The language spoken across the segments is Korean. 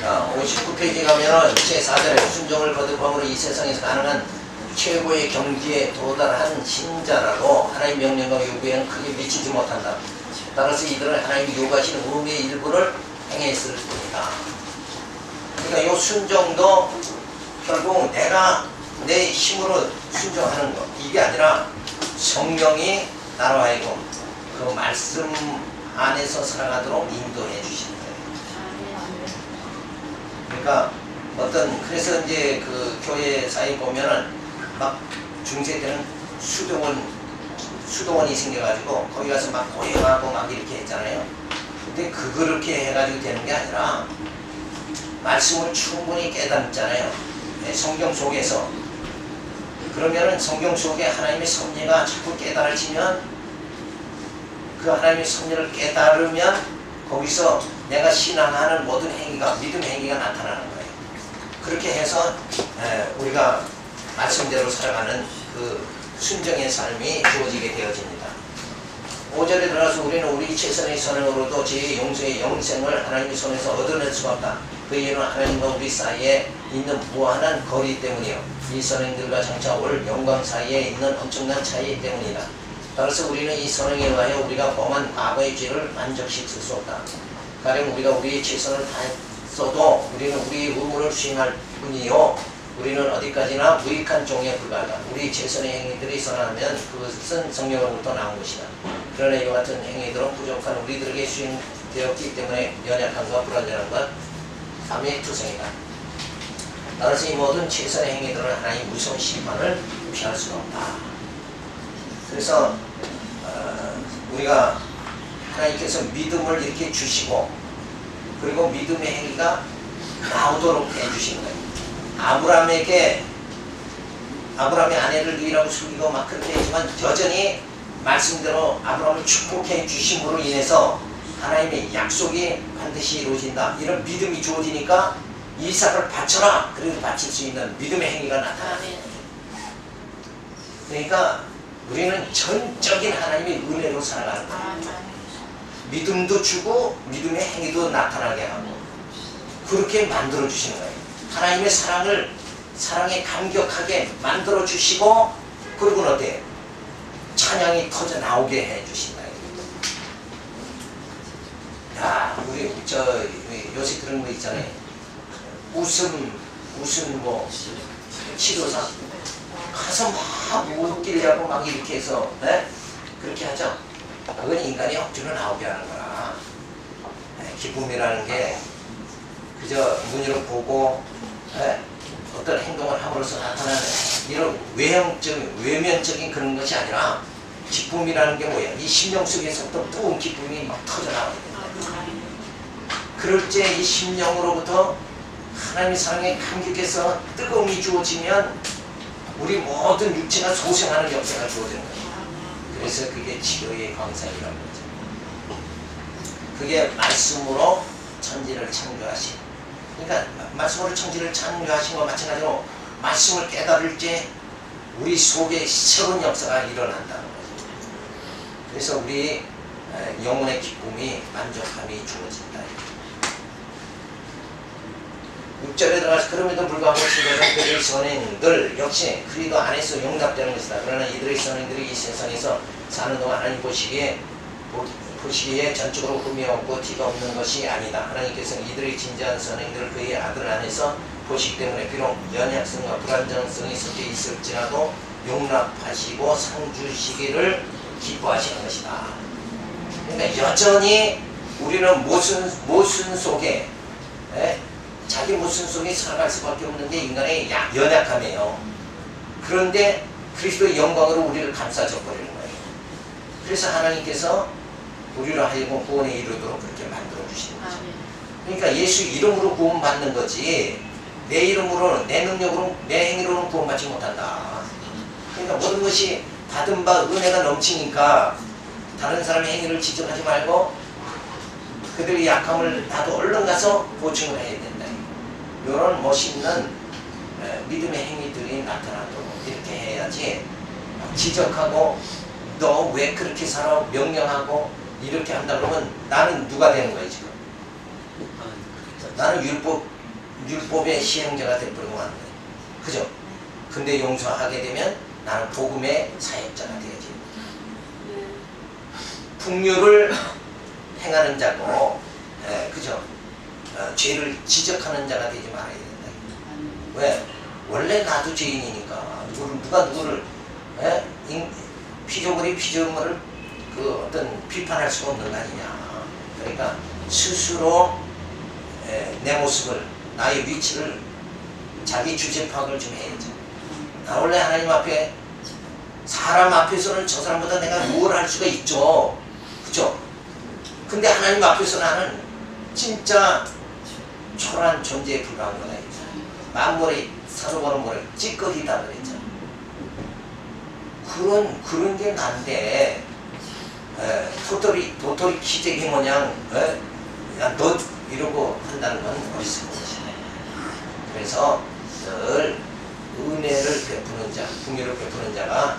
자, 59페이지 가면은 제4절에 순종을 거듭함으로 이 세상에서 가능한 최고의 경지에 도달한 신자라도 하나님 명령과 요구에는 크게 미치지 못한다. 따라서 이들은 하나님이 요구하시는 의무의 일부를 행했을 뿐이다. 그러니까 이 순종도 결국 내가 내 힘으로 순종하는 것, 이게 아니라 성령이 나로 하여금 그 말씀 안에서 살아가도록 인도해 주시는 거예요. 그러니까 그래서 이제 그 교회 사이 보면은 막 중세 때는 수도원이 생겨가지고 거기 가서 막 고행하고 막 이렇게 했잖아요. 근데 그렇게 해가지고 되는 게 아니라 말씀을 충분히 깨닫잖아요. 네, 성경 속에서. 그러면은 성경 속에 하나님의 섭리가 자꾸 깨달아지면 그 하나님의 섭리를 깨달으면 거기서 내가 신앙하는 모든 행위가, 믿음 행위가 나타나는 거예요. 그렇게 해서 우리가 말씀대로 살아가는 그 순정의 삶이 주어지게 되어집니다. 5절에 들어가서 우리는 우리 최선의 선행으로도 제 용서의 영생을 하나님의 손에서 얻어낼 수가 없다. 그 이유는 하나님과 우리 사이에 있는 무한한 거리 때문이요. 이 선행들과 장차 올 영광 사이에 있는 엄청난 차이 때문이다. 따라서 우리는 이 선행에 의하여 우리가 범한 과거의 죄를 만족시킬 수 없다. 가령 우리가 우리의 최선을 다했어도 우리는 우리의 의무를 수행할 뿐이요. 우리는 어디까지나 무익한 종에 불과하다. 우리 최선의 행위들이 선하면 그것은 성령으로부터 나온 것이다. 그러나 이와 같은 행위들은 부족한 우리들에게 수행되었기 때문에 연약함과 불완전함과 감의 투성이다. 따라서 이 모든 최선의 행위들은 하나님 무서운 심판을 피할 수가 없다. 그래서 우리가 하나님께서 믿음을 이렇게 주시고 그리고 믿음의 행위가 나오도록 해주시는 거예요. 아브라함의 아내를 누이라고 숨기고 막 그렇게 했지만 여전히 말씀대로 아브라함을 축복해 주심으로 인해서 하나님의 약속이 반드시 이루어진다. 이런 믿음이 주어지니까 이삭을 바쳐라. 그래도 바칠 수 있는 믿음의 행위가 나타나요. 그러니까 우리는 전적인 하나님의 은혜로 살아가는 거예요. 믿음도 주고 믿음의 행위도 나타나게 하고 그렇게 만들어 주시는 거예요. 하나님의 사랑에 감격하게 만들어 주시고 그리고는 어때요? 찬양이 터져 나오게 해 주신다. 야, 우리 요새 그런 거 있잖아요. 웃음 뭐 치료사 가서 막 웃기려고 막 이렇게 해서 그렇게 하죠. 그건 인간이 억지로 나오게 하는 거라. 기쁨이라는 게 그저 눈으로 보고 어떤 행동을 함으로써 나타나는 이런 외면적인 그런 것이 아니라 기쁨이라는 게 뭐야? 이 심령 속에서부터 뜨거운 기쁨이 막 터져나옵니다. 그럴 때 이 심령으로부터 하나님의 사랑에 감격해서 뜨거움이 주어지면 우리 모든 육체가 소생하는 역사가 주어지는 거예요. 그래서 그게 치료의 광산이라는 거죠. 그게 말씀으로 천지를 창조하신. 그러니까 말씀으로 천지를 창조하신 것과 마찬가지로 말씀을 깨달을 때 우리 속에 새로운 역사가 일어난다는 거죠. 그래서 우리 영혼의 기쁨이 만족함이 주어진다. 6절에 들어가서 그럼에도 불구하고 그들의 선행들 역시 그리도 안에서 용납되는 것이다. 그러나 이들의 선행들이 이 세상에서 사는 동안 하나님 보시기에 전적으로 흠이 없고 티가 없는 것이 아니다. 하나님께서는 이들의 진지한 선행들을 그의 아들 안에서 보시기 때문에 비록 연약성과 불완전성이 섞여 있을지라도 용납하시고 상 주시기를 기뻐하시는 것이다. 그러니까 여전히 우리는 모순 속에 자기 모순 속에 살아갈 수밖에 없는 게 인간의 연약함이에요. 그런데 그리스도의 영광으로 우리를 감싸줘버리는 거예요. 그래서 하나님께서 우리를 하여금 구원에 이르도록 그렇게 만들어 주시는 거죠. 그러니까 예수 이름으로 구원받는 거지 내 이름으로 내 능력으로 내 행위로는 구원받지 못한다. 그러니까 모든 것이 받은 바 은혜가 넘치니까 다른 사람의 행위를 지적하지 말고 그들의 약함을 나도 얼른 가서 보충을 해야 된다. 이런 멋있는 믿음의 행위들이 나타나도록 이렇게 해야지 지적하고 너 왜 그렇게 살아 명령하고 이렇게 한다 그러면 나는 누가 되는 거야 지금? 나는 율법의 시행자가 되버리고 마는 거야. 그죠? 근데 용서하게 되면 나는 복음의 사역자가 되야지. 풍요를 행하는 자고, 그죠? 죄를 지적하는 자가 되지 말아야 된다. 왜? 원래 나도 죄인이니까 누가 누구를 피조물이 피조물을 그 어떤 비판할 수가 없는 거 아니냐. 그러니까 스스로 내 모습을, 나의 위치를, 자기 주제 파악을 좀 해야죠. 나 원래 하나님 앞에, 사람 앞에서는 저 사람보다 내가 뭘 할 수가 있죠. 그죠? 근데 하나님 앞에서 나는 진짜 초라한 존재에 불과한 거다. 만물의 사소바는 뭐래? 찌꺼기다 그랬잖아. 그런 게 난데, 도토리 키재기 모양, 야, 너 이러고 한다는 건 어리석은 것이네. 그래서 늘 은혜를 베푸는 자, 풍요를 베푸는 자가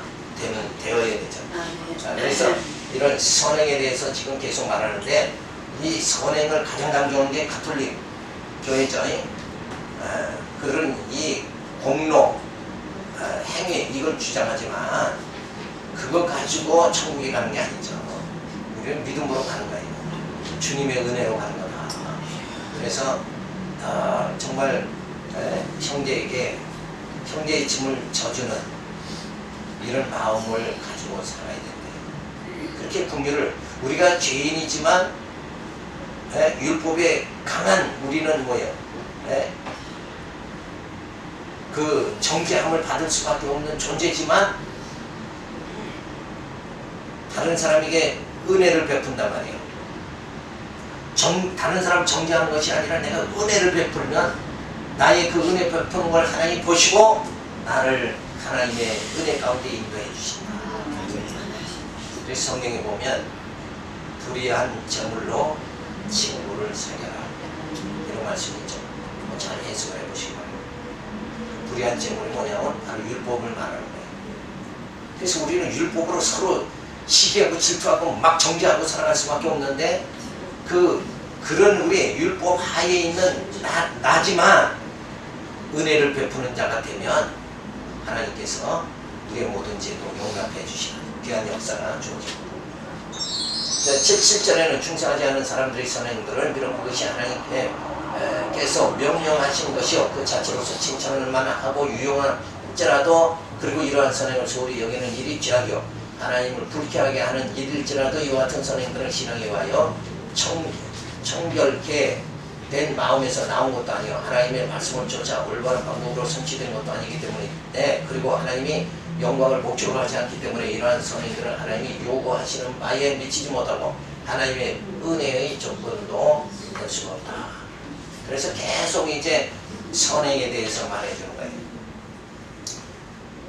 되어야 되죠. 자, 그래서 이런 선행에 대해서 지금 계속 말하는데, 이 선행을 가장 강조하는 게 가톨릭 교회죠. 그들은 이 공로, 행위, 이걸 주장하지만 그거 가지고 천국에 가는 게 아니죠. 우리는 믿음으로 가는 거예요. 주님의 은혜로 가는 거다. 그래서 정말 형제에게 형제의 짐을 져주는 이런 마음을 가지고 살아야 된대요. 그렇게 긍휼을, 우리가 죄인이지만 율법에 강한 우리는 뭐예요? 그 정죄함을 받을 수밖에 없는 존재지만 다른 사람에게 은혜를 베푼단 말이에요. 다른 사람 정죄하는 것이 아니라 내가 은혜를 베풀면 나의 그 은혜 베푸는 걸 하나님 보시고 나를 하나님의 은혜 가운데 인도해 주신다. 그래서 성경에 보면 불의한 제물로 친구를 사겨라, 이런 말씀이 있죠. 잘 해석을 해보시기 바랍니다. 불의한 제물이 뭐냐면 바로 율법을 말하는 거예요. 그래서 우리는 율법으로 서로 시기하고 질투하고 막 정죄하고 살아갈 수밖에 없는데, 그런 우리 율법 하에 있는 나지만 은혜를 베푸는 자가 되면 하나님께서 우리의 모든 죄도 용납해 주시는 귀한 역사가 주어집니다. 7절에는 충성하지 않은 사람들의 선행들을 비록 그것이 하나님께서 명령하신 것이요 그 자체로서 칭찬을 만하고 유용할지라도, 그리고 이러한 선행을 소홀히 여기는 일이 죄악이요 하나님을 불쾌하게 하는 일일지라도 이와 같은 선행들은 신앙에 와요 청결케 된 마음에서 나온 것도 아니요 하나님의 말씀을 쫓아 올바른 방법으로 성취된 것도 아니기 때문에, 그리고 하나님이 영광을 목적으로 하지 않기 때문에 이러한 선행들은 하나님이 요구하시는 바에 미치지 못하고 하나님의 은혜의 조건도 될 수가 없다. 그래서 계속 이제 선행에 대해서 말해주는 거예요.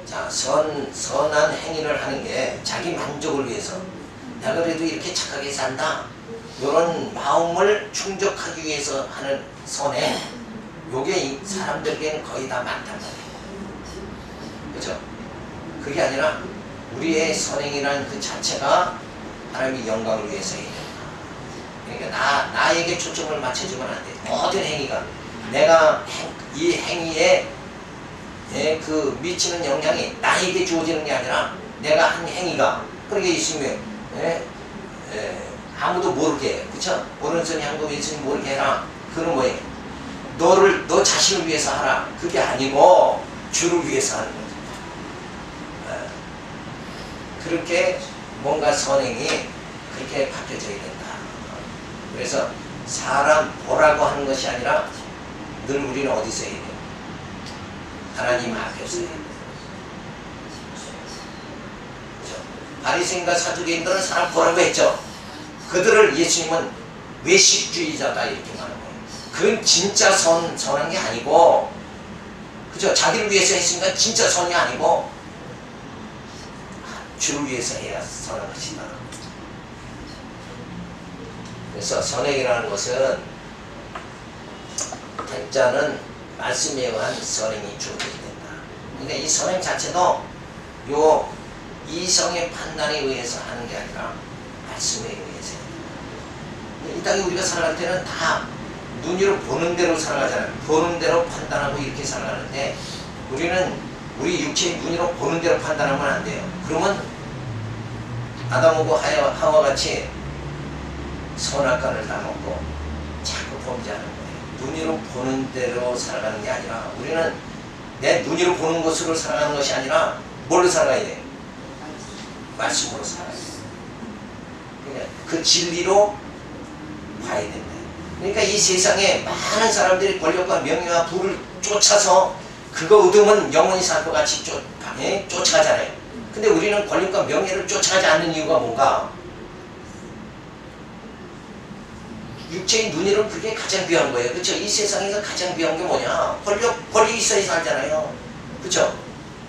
자, 선한 행위를 하는 게 자기 만족을 위해서, 내가 그래도 이렇게 착하게 산다, 이런 마음을 충족하기 위해서 하는 선행, 요게 사람들에게는 거의 다 많단 말이에요. 그죠? 그게 아니라 우리의 선행이라는 그 자체가 하나님의 영광을 위해서 해야 된다. 그러니까 나에게 초점을 맞춰주면 안 돼. 모든 행위가 내가 이 행위에 그 미치는 영향이 나에게 주어지는 게 아니라 내가 한 행위가, 그렇게 있으면 아무도 모르게, 그쵸? 오른손이 한 거 왼손이 모르게 해라. 그건 뭐예요? 너 자신을 위해서 하라. 그게 아니고 주를 위해서 하는 거죠. 그렇게 뭔가 선행이 그렇게 바뀌어져야 된다. 그래서 사람 보라고 하는 것이 아니라 늘 우리는 어디서 해야 돼요? 하나님 앞에서 해야 돼요. 그렇죠? 바리새인과 사두개인들은 사람 보라고 했죠. 그들을 예수님은 외식주의자다 이렇게 말하는 거예요. 그건 진짜 선한 게 아니고, 그죠? 자기를 위해서 했으니까 진짜 선이 아니고 주를 위해서 해야 선한 것이다. 그래서 선행이라는 것은 택자는 말씀에 의한 선행이 주어져야 된다. 그러니까 이 선행 자체도 요 이성의 판단에 의해서 하는 게 아니라 말씀에 의해서 이 땅에 우리가 살아갈 때는 다 눈으로 보는 대로 살아가잖아요. 보는 대로 판단하고 이렇게 살아가는데 우리는 우리 육체의 눈으로 보는 대로 판단하면 안 돼요. 그러면 아담하고 하와 같이 선악과를 다 먹고 자꾸 범죄하는 거예요. 눈으로 보는 대로 살아가는 게 아니라 우리는 내 눈으로 보는 것으로 살아가는 것이 아니라 뭘로 살아가야 돼? 말씀으로 살아가야 돼. 그러니까 그 진리로 봐야 된다. 그러니까 이 세상에 많은 사람들이 권력과 명예와 부를 쫓아서 그거 얻으면 영원히 살 것 같이 쫓아가잖아요. 근데 우리는 권력과 명예를 쫓아가지 않는 이유가 뭔가? 육체의 눈으로는 그게 가장 귀한 거예요. 그렇죠? 이 세상에서 가장 귀한 게 뭐냐? 권력이 있어야 살잖아요. 그렇죠?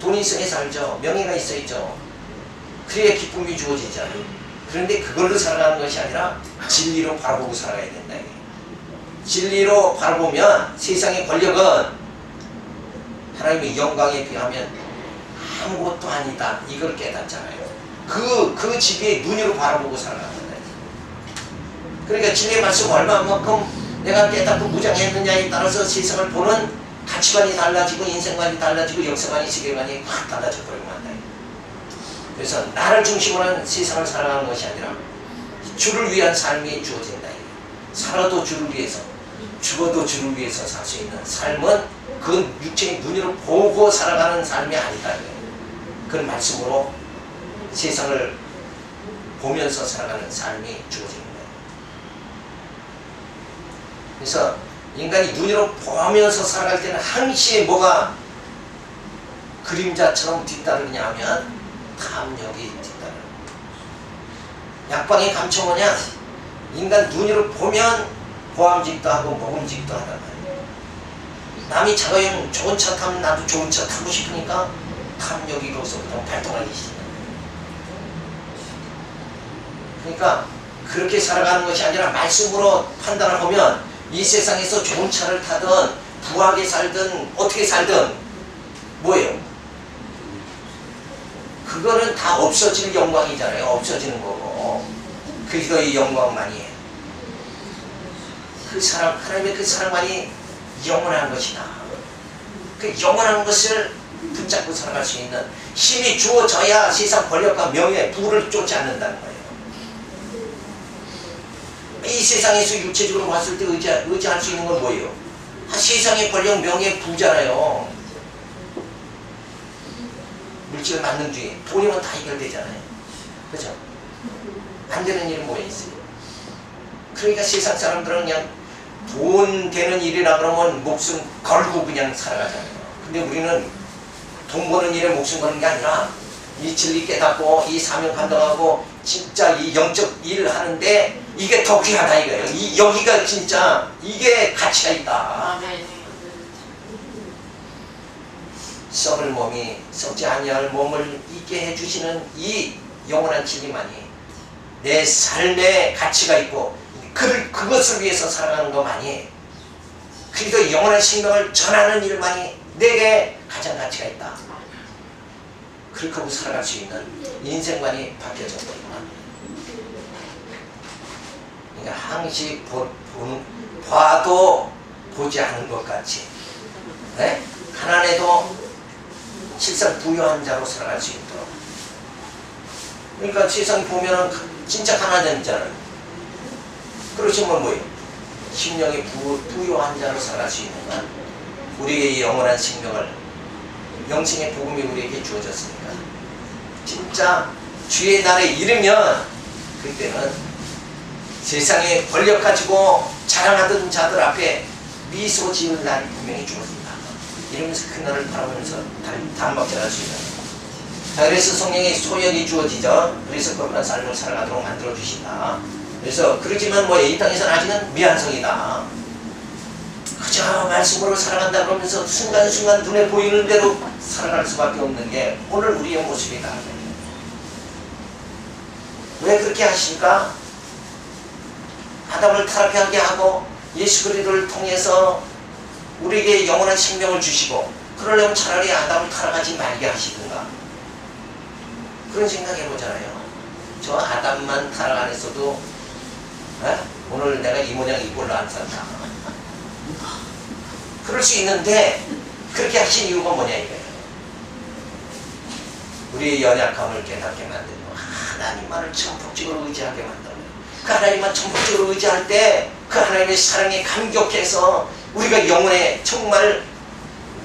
돈이 있어야 살죠. 명예가 있어야죠. 그래야 기쁨이 주어지잖아요. 그런데 그걸로 살아가는 것이 아니라 진리로 바라보고 살아가야 된다. 진리로 바라보면 세상의 권력은 하나님의 영광에 비하면 아무것도 아니다. 이걸 깨닫잖아요. 그 지혜의 눈으로 바라보고 살아가는 거예요. 그러니까 진리의 말씀 얼마만큼 내가 깨닫고 무장했느냐에 따라서 세상을 보는 가치관이 달라지고 인생관이 달라지고 역사관이 세계관이 확 달라져 버리고 만다. 그래서 나를 중심으로 한 세상을 살아가는 것이 아니라 주를 위한 삶이 주어진다. 살아도 주를 위해서 죽어도 주를 위해서 살 수 있는 삶은 그건 육체의 눈으로 보고 살아가는 삶이 아니다. 그런 말씀으로 세상을 보면서 살아가는 삶이 주어지는 거예요. 그래서 인간이 눈으로 보면서 살아갈 때는 항시 뭐가 그림자처럼 뒤따르냐 하면 탐욕이 뒤따르는 거예요. 약방의 감초 뭐냐? 인간 눈으로 보면 보암직도 하고 먹음직도 하단 말이에요. 남이 자가용 좋은 차 타면 나도 좋은 차 타고 싶으니까 탐욕이 거기서부터 발동하기 시작해요. 그러니까 그렇게 살아가는 것이 아니라 말씀으로 판단을 하면 이 세상에서 좋은 차를 타든 부하게 살든 어떻게 살든 뭐예요? 그거는 다 없어질 영광이잖아요. 없어지는 거고 그리스도의 영광만이 그 사랑, 하나님의 그 사랑만이 영원한 것이다. 그 영원한 것을 붙잡고 살아갈 수 있는 힘이 주어져야 세상 권력과 명예, 부를 쫓지 않는다는 거예요. 이 세상에서 육체적으로 봤을 때 의지할 수 있는 건 뭐예요? 세상의 권력, 명예, 부잖아요. 물질 만능주의, 돈이면 다 해결되잖아요. 그죠? 안 되는 일은 뭐에 있어요? 그러니까 세상 사람들은 그냥 돈 되는 일이라 그러면 목숨 걸고 그냥 살아가잖아요. 근데 우리는 돈 버는 일에 목숨 거는 게 아니라 이 진리 깨닫고 이 사명 감당하고 진짜 이 영적 일을 하는데 이게 더 귀하다 이거예요. 여기가 진짜 이게 가치가 있다. 썩을 몸이 썩지 아니할 몸을 있게 해주시는 이 영원한 진리만이 내 삶에 가치가 있고 그것을 위해서 살아가는 것만이 그리고 영원한 생명을 전하는 일만이 내게 가장 가치가 있다. 그렇게 하고 살아갈 수 있는 인생관이 바뀌어졌구나. 그러니까 항시 봐도 보지 않은 것 같이 네? 가난해도 실상 부유한 자로 살아갈 수 있도록. 그러니까 세상 보면은 진짜 가난한 자는 그러시면 뭐예요? 심령이 부유한 자로 살아갈 수 있는 건 우리에게 영원한 생명을 영생의 복음이 우리에게 주어졌으니까 진짜 주의 날에 이르면 그때는 세상에 권력 가지고 자랑하던 자들 앞에 미소 지을 날이 분명히 주어진다. 이러면서 그 날을 바라보면서 단박질할 수 있는. 자, 그래서 성령의 소역이 주어지죠. 그래서 거룩한 삶을 살아가도록 만들어 주신다. 그래서 그러지만 뭐 이 땅에서는 아직은 미완성이다. 그저 말씀으로 살아간다 그러면서 순간순간 눈에 보이는 대로 살아갈 수밖에 없는 게 오늘 우리의 모습이다. 왜 그렇게 하실까? 아담을 타락하게 하고 예수 그리스도를 통해서 우리에게 영원한 생명을 주시고 그러려면 차라리 아담을 타락하지 말게 하시든가 그런 생각 해보잖아요. 저 아담만 타락 안 했어도 오늘 내가 이 모양 이 꼴로 안 산다. 그럴 수 있는데 그렇게 하신 이유가 뭐냐 이거예요. 우리의 연약함을 깨닫게 만들고 하나님만을 전폭적으로 의지하게 만들고 그 하나님만 전폭적으로 의지할 때 그 하나님의 사랑에 감격해서 우리가 영혼에 정말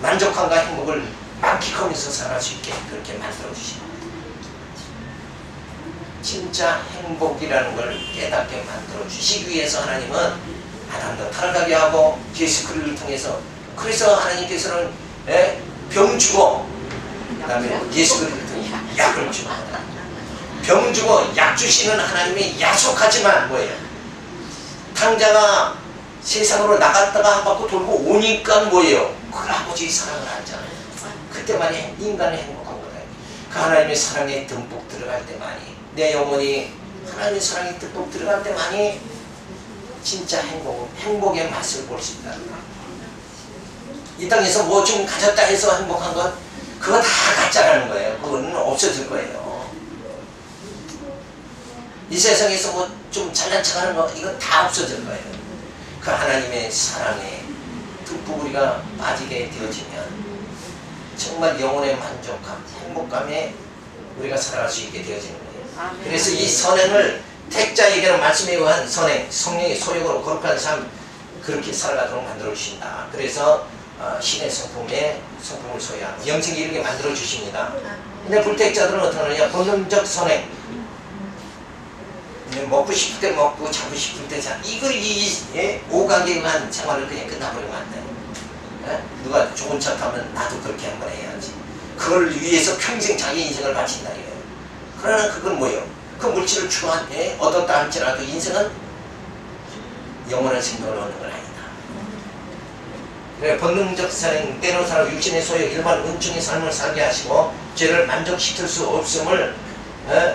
만족함과 행복을 만끽하면서 살아갈 수 있게 그렇게 만들어주시는 거예요. 진짜 행복이라는 걸 깨닫게 만들어주시기 위해서 하나님은 아담도 타락하게 하고 예수 그리스도를 통해서 그래서 하나님께서는 병 주고 그 다음에 예수 그리스도를 통해 약을 주고 병 주고 약 주시는 하나님이 야속하지만 뭐예요? 탕자가 세상으로 나갔다가 한 바퀴 돌고 오니까 뭐예요? 그 아버지의 사랑을 알잖아요. 그때만이 인간의 행복한 거예요. 그 하나님의 사랑에 듬뿍 들어갈 때만이 내 영혼이 하나님의 사랑에 듬뿍 들어갈 때만이 진짜 행복의 맛을 볼 수 있다는 거예요. 이 땅에서 뭐 좀 가졌다 해서 행복한 건 그거 다 가짜라는 거예요. 그거는 없어질 거예요. 이 세상에서 뭐 좀 잘난 척하는 거 이건 다 없어질 거예요. 그 하나님의 사랑에 듬뿍 우리가 빠지게 되어지면 정말 영혼의 만족감, 행복감에 우리가 살아갈 수 있게 되어지는 거예요. 그래서 이 선행을 택자에게는 말씀에 의한 선행, 성령의 소욕으로 거룩한 삶 그렇게 살아가도록 만들어 주신다. 그래서 신의 성품을 소유하고 영생에 이르게 만들어 주십니다. 근데 불택자들은 어떻게 하느냐? 본능적 선행. 먹고 싶을 때 먹고 자고 싶을 때 자. 이걸 오각에 의한 생활을 그냥 끝나버리면 안 돼요. 누가 좋은 차 타면 나도 그렇게 한번 해야지. 그걸 위해서 평생 자기 인생을 바친다 이거예요. 그러나 그건 뭐예요? 그 물질을 추구한 얻었다 할지라도 인생은 영원한 생명을 얻는 건 아니다. 그래 본능적 선행 때로 사람 육신의 소유 일반 은총의 삶을 살게 하시고 죄를 만족시킬 수 없음을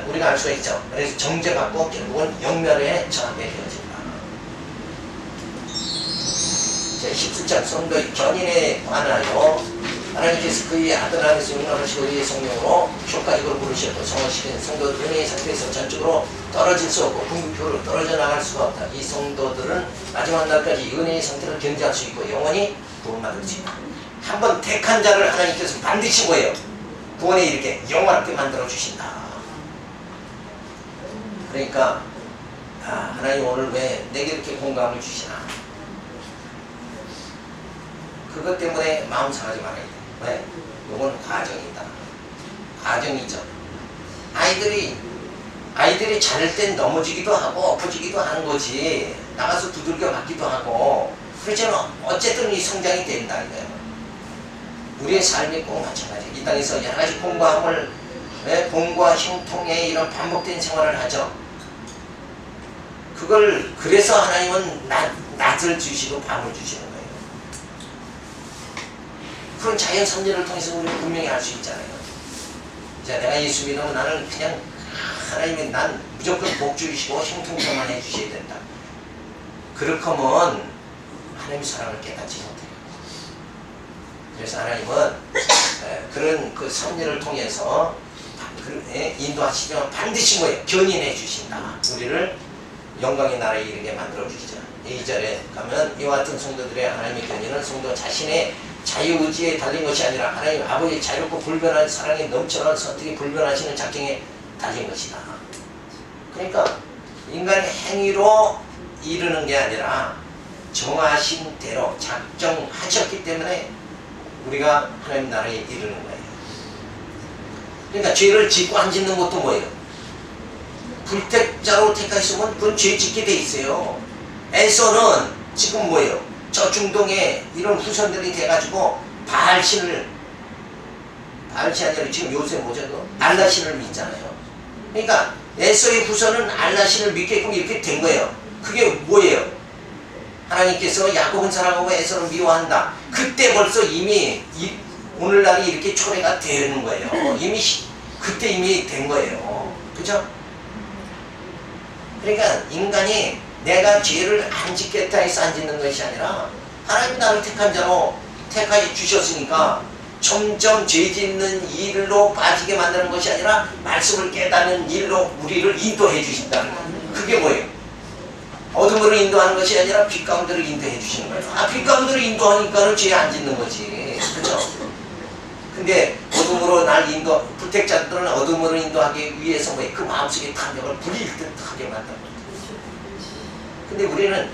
우리가 알 수가 있죠. 그래서 정죄받고 결국은 영멸에 처하게 되어진다. 17장 성도의 견인에 관하여 하나님께서 그의 아들 안에서 용납하시고 그의 성령으로 효과적으로 부르셨고 성화시킨 성도들 은혜의 상태에서 전적으로 떨어질 수 없고 궁극적으로 떨어져 나갈 수가 없다. 이 성도들은 마지막 날까지 은혜의 상태를 견지할 수 있고 영원히 구원받을 수 있다. 한번 택한 자를 하나님께서 반드시 뭐예요? 구원에 이렇게 영원하게 만들어 주신다. 그러니까 하나님 오늘 왜 내게 이렇게 공감을 주시나? 그것 때문에 마음 상하지 말아야 돼. 왜? 이건 과정이다. 과정이죠. 아이들이 자랄 땐 넘어지기도 하고 엎어지기도 하는 거지. 나가서 두들겨 맞기도 하고 그렇지만 어쨌든 이 성장이 된다 이거예요. 우리의 삶이 꼭 마찬가지. 이 땅에서 여러 가지 공과 형통의 이런 반복된 생활을 하죠. 그걸 그래서 하나님은 낮을 주시고 밤을 주시는 거예요. 그런 자연 섭리를 통해서 우리는 분명히 알 수 있잖아요. 자, 내가 예수 믿으면 나는 그냥 하나님이 난 무조건 복 주시고 형통성만 해주셔야 된다. 그렇게 하면 하나님의 사랑을 깨닫지 못해요. 그래서 하나님은 그런 그 섭리를 통해서 인도하시지만 반드시 뭐예요? 견인해 주신다. 우리를 영광의 나라에 이르게 만들어 주시죠. 2절에 가면 이와 같은 성도들의 하나님의 견인은 성도 자신의 자유의지에 달린 것이 아니라 하나님 아버지의 자유롭고 불변한 사랑에 넘쳐난 선택이 불변하시는 작정에 달린 것이다. 그러니까 인간의 행위로 이루는 게 아니라 정하신 대로 작정하셨기 때문에 우리가 하나님 나라에 이르는 거예요. 그러니까 죄를 짓고 안 짓는 것도 뭐예요? 불택자로 택하시면 그건 죄 짓게 돼 있어요. 에서는 지금 뭐예요? 저 중동에 이런 후손들이 돼가지고 바알신이 아니라 지금 요새 뭐죠? 알라신을 믿잖아요. 그러니까 에서의 후손은 알라신을 믿게끔 이렇게 된 거예요. 그게 뭐예요? 하나님께서 야곱은 사랑하고 에서를 미워한다. 그때 벌써 이미 오늘날이 이렇게 초래가 되는 거예요. 그때 이미 된 거예요. 그죠? 그러니까 인간이 내가 죄를 안 짓겠다 해서 안 짓는 것이 아니라 하나님이 나를 택한 자로 택하여 주셨으니까 점점 죄 짓는 일로 빠지게 만드는 것이 아니라 말씀을 깨닫는 일로 우리를 인도해 주신다는 거예요. 그게 뭐예요? 어둠으로 인도하는 것이 아니라 빛 가운데로 인도해 주시는 거예요. 아, 빛 가운데로 인도하니까는 죄 안 짓는 거지. 그렇죠? 근데 어둠으로 날 불택자들은 어둠으로 인도하기 위해서 그 마음속에 탐욕을 불릴 듯하게 만든 거죠. 근데 우리는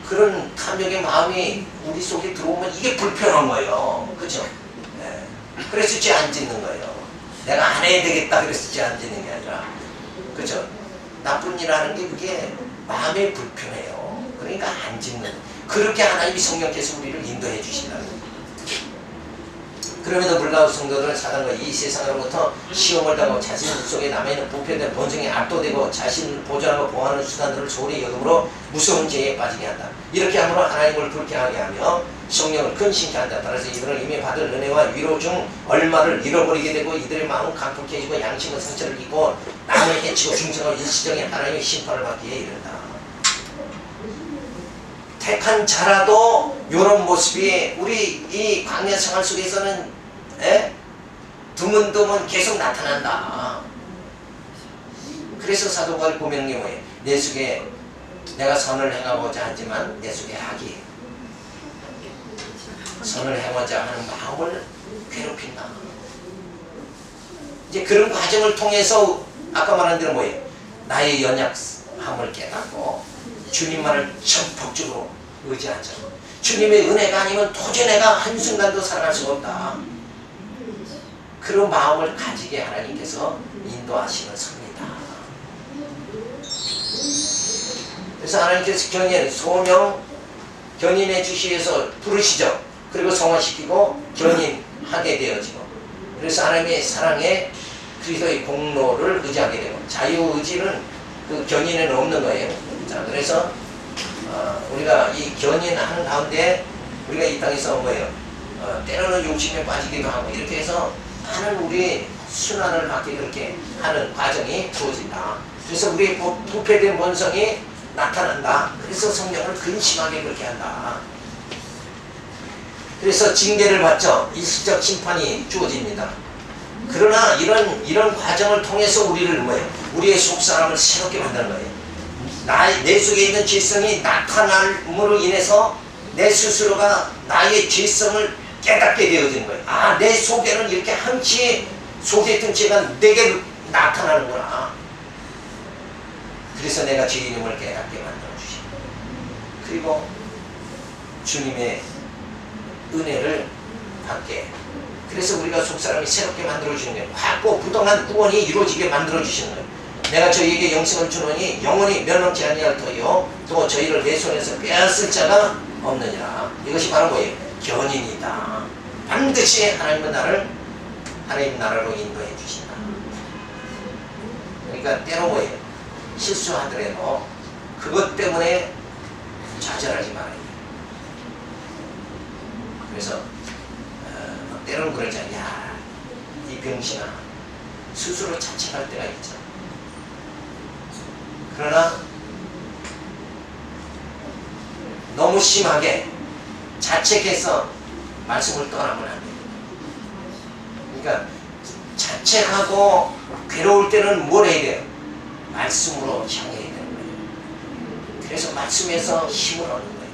그런 탐욕의 마음이 우리 속에 들어오면 이게 불편한 거예요. 그렇죠? 네. 그래서 죄 안 짓는 거예요. 내가 안 해야 되겠다 그래서 죄 안 짓는 게 아니라, 그렇죠? 나쁜 일 하는 게 그게 마음에 불편해요. 그러니까 안 짓는. 그렇게 하나님이 성령께서 우리를 인도해 주신다는 거예요. 그럼에도 불구하고 성도들은 사단과 이 세상으로부터 시험을 당하고 자신 속에 남아있는 부패된 본성에 압도되고 자신을 보존하고 보호하는 수단들을 소홀히 여김으로 무서운 죄에 빠지게 한다. 이렇게 함으로 하나님을 불쾌하게 하며 성령을 근심케 한다. 따라서 이들은 이미 받은 은혜와 위로 중 얼마를 잃어버리게 되고 이들의 마음은 강폭해지고 양심은 상처를 입고 남을 해치고 중생을 일시적인 하나님의 심판을 받기에 이른다. 택한 자라도 이런 모습이 우리 이 광야 생활 속에서는 드문드문 계속 나타난다. 그래서 사도 바울이 고백한 게 뭐예요? 내 속에 내가 선을 행하고자 하지만 내 속에 악이 선을 행하고자 하는 마음을 괴롭힌다. 이제 그런 과정을 통해서 아까 말한 대로 뭐예요? 나의 연약함을 깨닫고 주님만을 전폭적으로 의지하자. 주님의 은혜가 아니면 도저히 내가 한순간도 살아갈 수가 없다. 그런 마음을 가지게 하나님께서 인도하시는 섭니다. 그래서 하나님께서 견인, 소명, 견인해 주시해서 부르시죠. 그리고 성화시키고 견인하게 되어지고, 그래서 하나님의 사랑에 그리스도의 공로를 의지하게 되고, 자유의지는 그 견인에는 없는 거예요. 자, 그래서 우리가 이 견인하는 가운데 우리가 이 땅에서 뭐예요? 때로는 욕심에 빠지기도 하고 이렇게 해서 하는 우리 순환을 받게 그렇게 하는 과정이 주어진다. 그래서 우리의 부패된 본성이 나타난다. 그래서 성령을 근심하게 그렇게 한다. 그래서 징계를 받죠. 일시적 심판이 주어집니다. 그러나 이런 과정을 통해서 우리를 뭐예요? 우리의 속사람을 새롭게 만드는 거예요. 내 속에 있는 죄성이 나타남으로 인해서 내 스스로가 나의 죄성을 깨닫게 되어지는 거예요. 아, 내 속에는 이렇게 한치 속에 있던 죄가 내게 나타나는구나. 그래서 내가 죄인임을 깨닫게 만들어주시고, 그리고 주님의 은혜를 받게, 그래서 우리가 속사람이 새롭게 만들어주는 거예요. 확고 부동한 구원이 이루어지게 만들어주시는 거예요. 내가 저희에게 영생을 주노니 영원히 멸망치 아니할 터이요 또 저희를 내 손에서 빼앗을 자가 없느니라. 이것이 바로 뭐예요? 견인이다. 반드시 하나님 나라로 인도해 주신다. 그러니까 때로 뭐예요? 실수하더라도 그것 때문에 좌절하지 말아야 돼요. 그래서 때로는 그러잖아요. 야, 이 병신아, 스스로 자책할 때가 있죠. 그러나 너무 심하게 자책해서 말씀을 떠나면 안 됩니다. 그러니까 자책하고 괴로울 때는 뭘 해야 돼요? 말씀으로 향해야 되는 거예요. 그래서 말씀에서 힘을 얻는 거예요.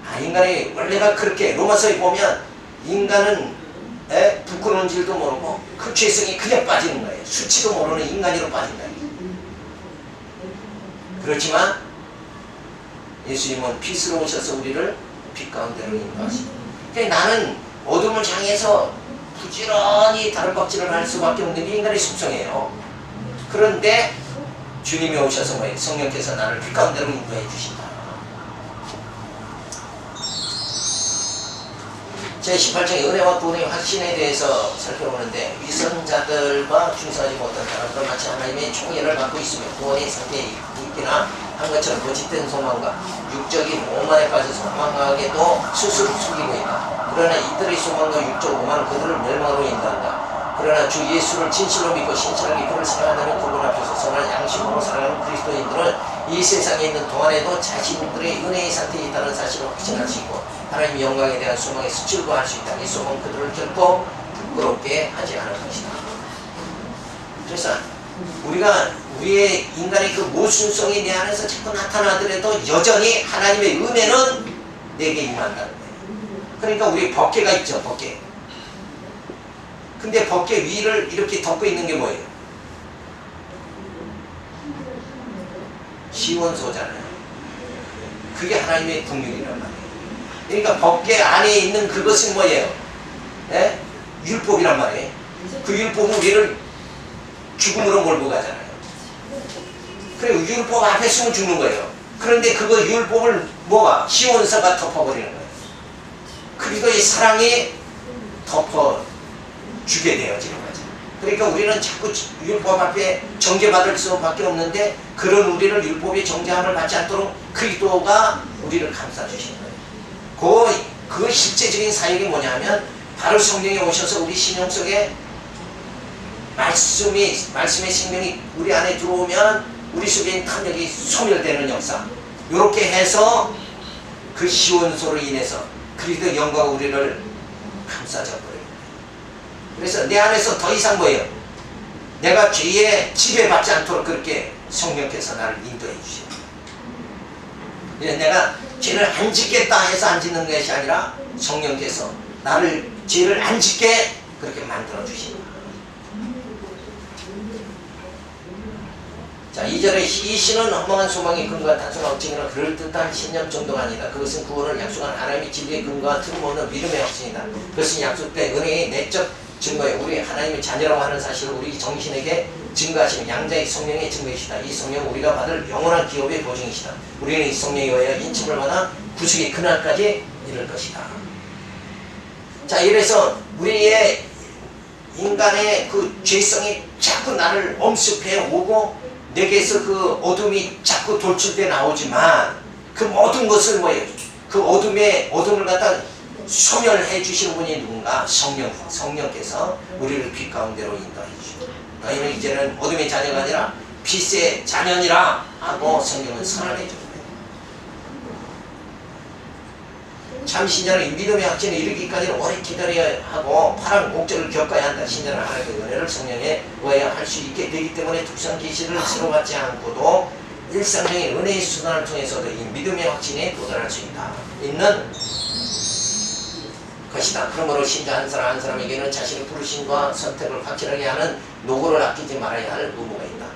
아, 인간의 원래가 그렇게, 로마서에 보면 인간은 부끄러운 줄도 모르고 그 죄성이 그냥 빠지는 거예요. 수치도 모르는 인간으로 빠진다. 그렇지만 예수님은 빛으로 오셔서 우리를 빛 가운데로 인도하시고, 그러니까 나는 어둠을 향해서 부지런히 다른 박질을 할 수밖에 없는 게 인간의 속성이에요. 그런데 주님이 오셔서 뭐예요? 성령께서 나를 빛 가운데로 인도해 주신다. 제18장의 은혜와 구원의 확신에 대해서 살펴보는데, 위선자들과 충성하지 못한 사람들 마치 하나님의 총애를 받고 있으며 구원의 상태에 있기나 한 것처럼 거짓된 소망과 육적인 오만에 빠져서 황망하게도 스스로 속이고 있다. 그러나 이들의 소망과 육적 오만은 그들을 멸망으로 인도한다. 그러나 주 예수를 진실로 믿고 신실하게 그를 사랑한다는 그분 앞에서 선한 양심으로 살아가는 그리스도인들은 이 세상에 있는 동안에도 자신들의 은혜의 상태에 있다는 사실을 확신할 수 있고, 하나님의 영광에 대한 소망에서 즐거워할 수 있다. 이 소망은 그들을 결코 부끄럽게 하지 않을 것이다. 그래서 우리의 인간의 그 모순성이 내 안에서 자꾸 나타나더라도 여전히 하나님의 은혜는 내게 임한다는 거예요. 그러니까 우리 법궤가 있죠, 법궤. 근데 법궤 위를 이렇게 덮고 있는 게 뭐예요? 시원소잖아요. 그게 하나님의 국률이란 말이에요. 그러니까 법궤 안에 있는 그것은 뭐예요? 예? 율법이란 말이에요. 그 율법은 우리를 죽음으로 몰고 가잖아요. 그리고 율법 앞에 숨을 죽는 거예요. 그런데 그거 율법을 뭐가? 시온서가 덮어버리는 거예요. 그리스도의 사랑이 덮어주게 되어지는 거죠. 그러니까 우리는 자꾸 율법 앞에 정죄받을 수밖에 없는데 그런 우리를 율법의 정죄함을 받지 않도록 그리스도가 우리를 감싸주시는 거예요. 그 실제적인 사역이 뭐냐 하면 바로 성령이 오셔서 우리 신령 속에 말씀의 생명이 우리 안에 들어오면 우리 속에 있는 탐욕이 소멸되는 역사. 이렇게 해서 그 시온소로 인해서 그리스도의 영광 우리를 감싸져 버려요. 그래서 내 안에서 더 이상 뭐예요? 내가 죄에 지배받지 않도록 그렇게 성령께서 나를 인도해 주시는 거예요. 내가 죄를 안 짓겠다 해서 안 짓는 것이 아니라 성령께서 나를 죄를 안 짓게 그렇게 만들어 주시는 거예요. 자, 2절에 이 신은 허망한 소망의 근거와 단순한 억증이나 그럴듯한 신념 정도가 아니다. 그것은 구원을 약속한 하나님의 진리의 근거와 틀림없는 믿음의 확신이다. 그것은 약속된 은혜의 내적 증거예요. 우리 하나님의 자녀라고 하는 사실을 우리 정신에게 증거하시는 양자의 성령의 증거이시다. 이 성령은 우리가 받을 영원한 기업의 보증이시다. 우리는 이 성령에 의하여 인침을 받아 구속의 그날까지 이를 것이다. 자, 이래서 우리의 인간의 그 죄성이 자꾸 나를 엄습해 오고 내게서 그 어둠이 자꾸 돌출돼 나오지만 그 모든 것을 뭐예요? 그 어둠을 갖다 소멸해 주시는 분이 누군가? 성령께서 우리를 빛 가운데로 인도해 주시고 너희는 이제는 어둠의 자녀가 아니라 빛의 자녀니라 하고 성령은 선언해 줍니다. 참 신자는 믿음의 확신에 이르기까지는 오래 기다려야 하고 파란 목적을 겪어야 한다. 신자는 하나님의 은혜를 성령에 의하여 할 수 있게 되기 때문에 특수한 계시를 서로 받지 않고도 일상적인 은혜의 수단을 통해서도 이 믿음의 확신에 도달할 수 있는 것이다. 그러므로 신자 한 사람 한 사람에게는 자신의 부르심과 선택을 확실하게 하는 노고를 아끼지 말아야 할 의무가 있다.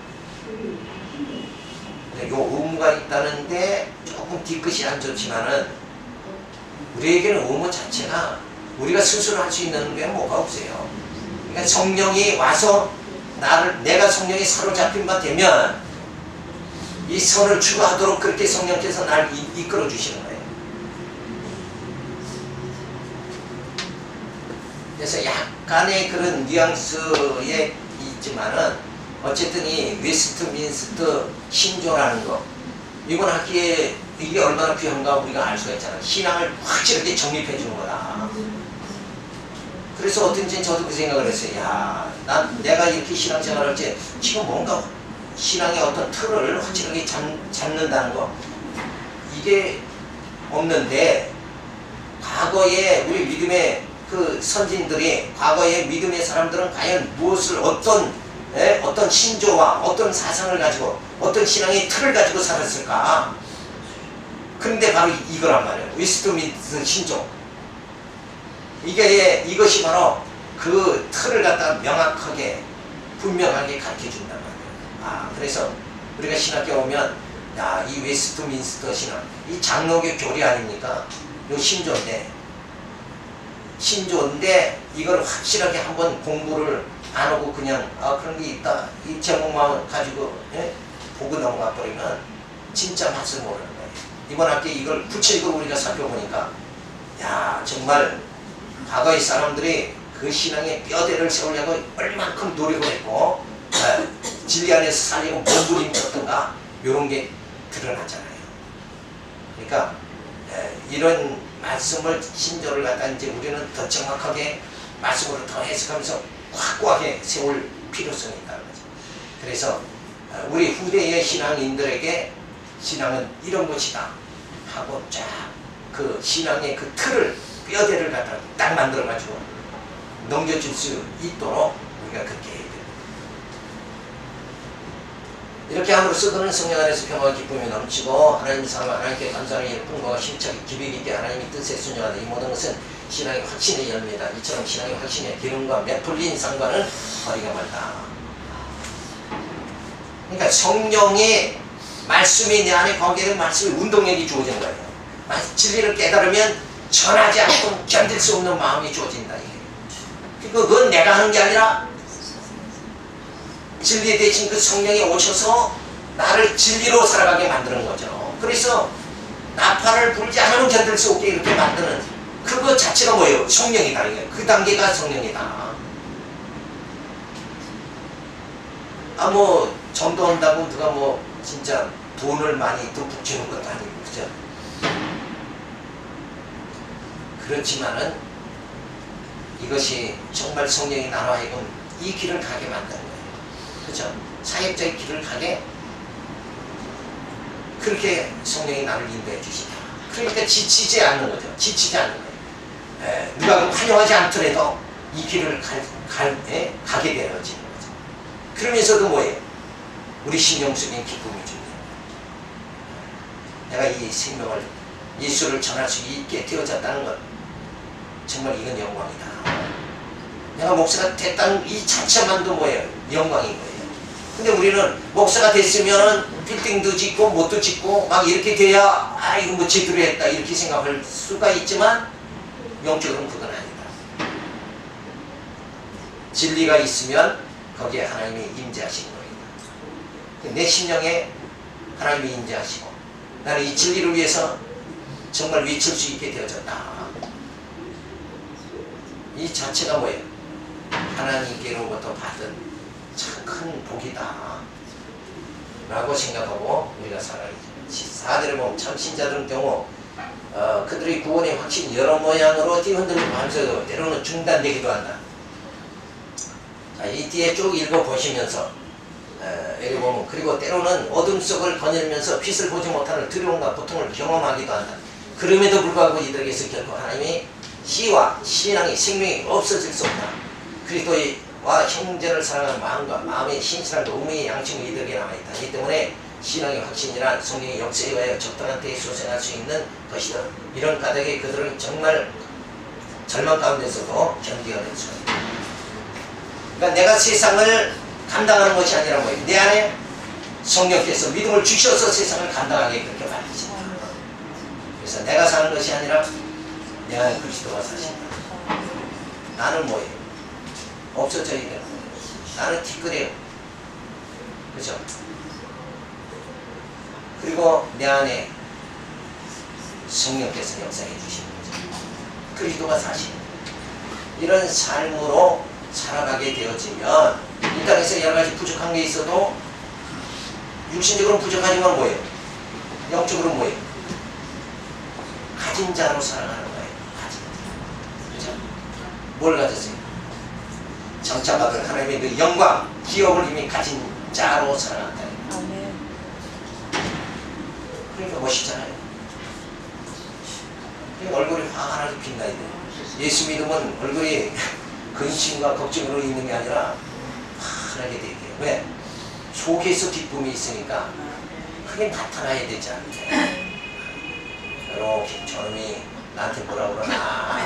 이 의무가 있다는데 조금 뒤끝이 안 좋지만은 우리에게는 의무 자체가 우리가 스스로 할 수 있는 게 뭐가 없어요. 그러니까 성령이 와서 내가 성령이 사로잡힌 바 되면 이 선을 추구하도록 그렇게 성령께서 나를 이끌어 주시는 거예요. 그래서 약간의 그런 뉘앙스에 있지만은 어쨌든 이 웨스트민스터 신조라는 거 이번 학기에 이게 얼마나 귀한가 우리가 알 수가 있잖아요. 신앙을 확실하게 정립해 주는 거다. 그래서 어떤지 저도 그 생각을 했어요. 야, 내가 이렇게 신앙생활을 할 때 지금 뭔가 신앙의 어떤 틀을 확실하게 잡는다는 거 이게 없는데 과거에 우리 믿음의 그 선진들이 과거의 믿음의 사람들은 과연 무엇을 어떤 신조와 어떤 사상을 가지고 어떤 신앙의 틀을 가지고 살았을까? 근데 바로 이거란 말이에요. 웨스트민스터 신조. 이것이 바로 그 틀을 갖다 명확하게 분명하게 가르쳐 준단 말이에요. 그래서 우리가 신학교 오면 이 웨스트민스터 신학, 이 장로교 교리 아닙니까? 이 신조인데 이걸 확실하게 한번 공부를 안 하고 그냥 그런 게 있다 이 제목만 가지고 보고 넘어가 버리면 진짜 맛을 모르는 거예요. 이번 학기에 이걸 구체적으로 우리가 살펴보니까 정말 과거의 사람들이 그 신앙의 뼈대를 세우려고 얼만큼 노력을 했고 진리 안에서 살려고 몸부림쳤던가 이런 게 드러나잖아요. 그러니까 이런 말씀을 신조를 갖다 이제 우리는 더 정확하게 말씀으로 더 해석하면서 확고하게 세울 필요성이 있다는 거죠. 그래서 우리 후대의 신앙인들에게 신앙은 이런 것이다 하고 쫙 그 신앙의 그 틀을 뼈대를 갖다 딱 만들어 가지고 넘겨줄 수 있도록 우리가 그렇게 해야 됩니다. 이렇게 함으로써 그는 성령 안에서 평화와 기쁨이 넘치고 하나님 사랑과 하나님께 감사하는 일뿐과 힘차게 기백 있게 하나님의 뜻에 순종하는 이 모든 것은 신앙의 확신의 열매다. 이처럼 신앙의 확신의 기름과 맺풀린 상관은 거리가 멀다. 그러니까 성령의 말씀이 내 안에 거기에 말씀의 운동력이 주어지는 거예요. 진리를 깨달으면 전하지 않고 견딜 수 없는 마음이 주어진다. 그러니까 그건 내가 하는 게 아니라 진리 대신 그 성령이 오셔서 나를 진리로 살아가게 만드는 거죠. 그래서 나팔을 불지 않으면 견딜 수 없게 이렇게 만드는 그거 자체가 뭐예요? 성령이다. 그 단계가 성령이다. 뭐 전도한다고 누가 뭐 진짜 돈을 많이 듬뿍 주는 것도 아니고, 그죠? 그렇지만은 이것이 정말 성령이 나로 하여금 이 길을 가게 만드는 거예요. 그죠? 사역자의 길을 가게 그렇게 성령이 나를 인도해 주시다. 그러니까 지치지 않는 거죠. 지치지 않는 거예요. 누가 환영하지 않더라도 이 길을 가게 되어지는 거죠. 그러면서도 뭐예요? 우리 심령 속에 기쁨이 줍니다. 내가 이 생명을 예수를 전할 수 있게 되어졌다는 것, 정말 이건 영광이다. 내가 목사가 됐다는 이 자체만도 뭐예요? 영광인 거예요. 근데 우리는 목사가 됐으면 빌딩도 짓고 못도 짓고 막 이렇게 돼야 이거 뭐 제대로 했다 이렇게 생각할 수가 있지만 영적으로는 그건 아니다. 진리가 있으면 거기에 하나님이 임재하시는 겁니다. 내 심령에 하나님이 임재하시고 나는 이 진리를 위해서 정말 외칠 수 있게 되어졌다. 이 자체가 뭐예요? 하나님께로부터 받은 참 큰 복이다 라고 생각하고 우리가 살아야죠. 4대를 보면 참 신자들의 경우 그들의 구원의 확신이 여러 모양으로 뒤흔들리고 하면서 때로는 중단되기도 한다. 자, 이 뒤에 쭉 읽어보시면서 여기 보면 그리고 때로는 어둠 속을 거닐면서 빛을 보지 못하는 두려움과 고통을 경험하기도 한다. 그럼에도 불구하고 이들에게서 결코 하나님의 씨와 신앙의 생명이 없어질 수 없다. 그리스도와 형제를 사랑하는 마음과 마음의 신실함과 의무의 양심이 이들에게 남아있다. 이 때문에 신앙의 확신이란 성령의 역사에 의하여 적당한 때에 소생할 수 있는 것이다. 이런 까닭에 그들은 정말 절망 가운데서도 견디가 될 수가 있다. 그러니까 내가 세상을 감당하는 것이 아니라 뭐예요? 내 안에 성령께서 믿음을 주셔서 세상을 감당하게 그렇게 만드신다. 그래서 내가 사는 것이 아니라 내 안에 그리스도가 사신다. 나는 뭐예요? 없어져야 되는 거예요. 나는 티끌이에요. 그죠? 그리고 내 안에 성령께서 역사해 주시는 거죠. 그리스도가 사시는 이런 삶으로 살아가게 되어지면 이 땅에서 여러 가지 부족한 게 있어도 육신적으로 부족하지만 뭐예요? 영적으로 뭐예요? 가진 자로 살아가는 거예요. 가진 자. 그죠? 뭘 가졌어요? 장차받을 하나님의 그 영광, 기업을 이미 가진 자로 살아간다. 그러니까 멋있잖아요. 얼굴이 환하게 빛나야 돼요. 예수 믿으면 얼굴이 근심과 걱정으로 있는 게 아니라 환하게 되게. 왜? 속에서 기쁨이 있으니까 크게 나타나야 되지 않나요? 이렇게 저놈이 나한테 뭐라 그러나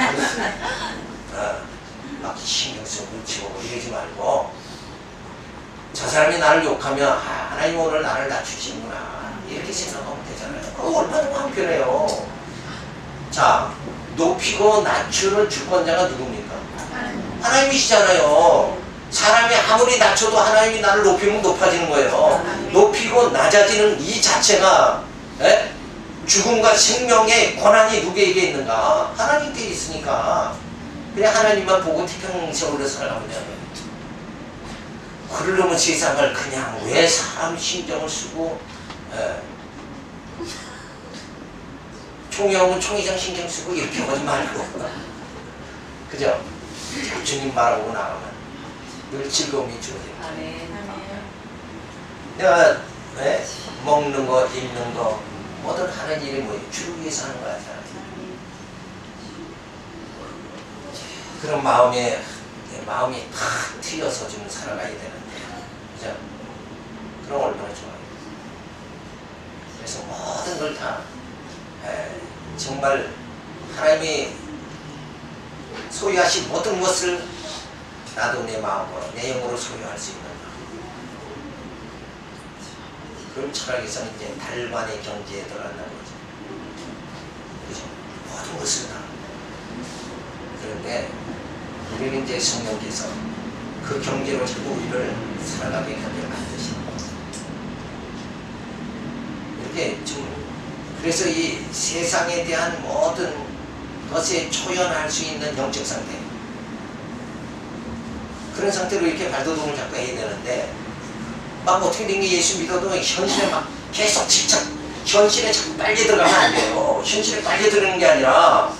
막 신경 쓰고 묻히고 이러지 말고 저 사람이 나를 욕하면 하나님 오늘 나를 낮추시는구나 이렇게 생각하면 되잖아요. 그거 얼마나 황편해요. 자, 높이고 낮추는 주권자가 누굽니까? 하나님이시잖아요. 사람이 아무리 낮춰도 하나님이 나를 높이면 높아지는 거예요. 높이고 낮아지는 이 자체가 죽음과 생명의 권한이 누구에게 있는가? 하나님께 있으니까. 그냥 하나님만 보고 태평세월로 살아가면 돼요. 그러려면 세상을 그냥 왜 사람 신경을 쓰고 총회 오면 총회장 신경 쓰고 이렇게 하지 말고 그죠? 주님 말하고 나가면 늘 즐거움이 주어져요. 내가 먹는 거, 입는 거 뭐든 하는 일이 뭐예요? 주를 위해서 하는 거야. 그런 마음이 탁 트여서 좀 살아가야 되는데, 그죠? 그럼 얼마나 좋아요. 그래서 모든 걸 다 정말 하나님이 소유하신 모든 것을 나도 내 마음으로 내 영으로 소유할 수 있는 그런 철학에서는 이제 달관의 경지에 들어간다는 거죠. 그죠? 모든 것을 다. 그런데 우리는 이제 성령께서 그 경지로 자꾸 우리를 살아가게 하게 만드시는 거죠. 이렇게 좀 그래서 이 세상에 대한 모든 것에 초연할 수 있는 영적 상태 그런 상태로 이렇게 발돋움을 자꾸 해야 되는데 막 어떻게 된 게 예수 믿어도 현실에 막 계속 집착 현실에 자꾸 빨리 들어가면 안 돼요. 현실에 빨리 들어가는 게 아니라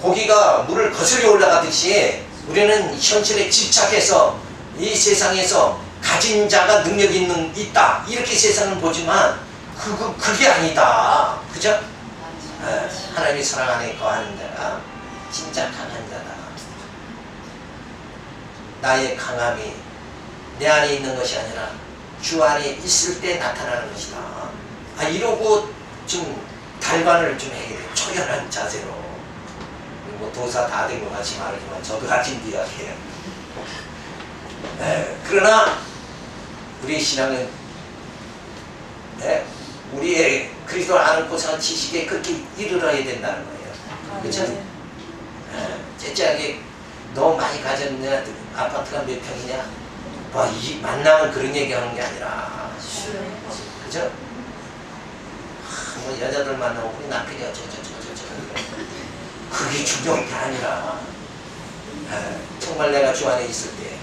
고기가 물을 거슬려 올라가듯이 우리는 현실에 집착해서 이 세상에서 가진 자가 능력이 있다 이렇게 세상은 보지만 그게 아니다. 그죠? 하나님이 사랑 안에 거하는 자가 진짜 강한 자다. 나의 강함이 내 안에 있는 것이 아니라 주 안에 있을 때 나타나는 것이다. 이러고 좀 달관을 좀 해야 돼요. 초연한 자세로. 뭐 도사 다 된 것 같이 말하지만 저도 같은 비약해요. 그러나 우리 신앙은 우리의 그리스도를 아는 고상한 지식에 그렇게 이르러야 된다는 거예요. 그렇죠? 째째하게 너 많이 가졌냐? 아파트가 몇 평이냐? 이 만나면 그런 얘기하는 게 아니라 그죠? 뭐 여자들 만나고 우리 남편이 어쩌고 그게 중요한 게 아니라 정말 내가 주 안에 있을 때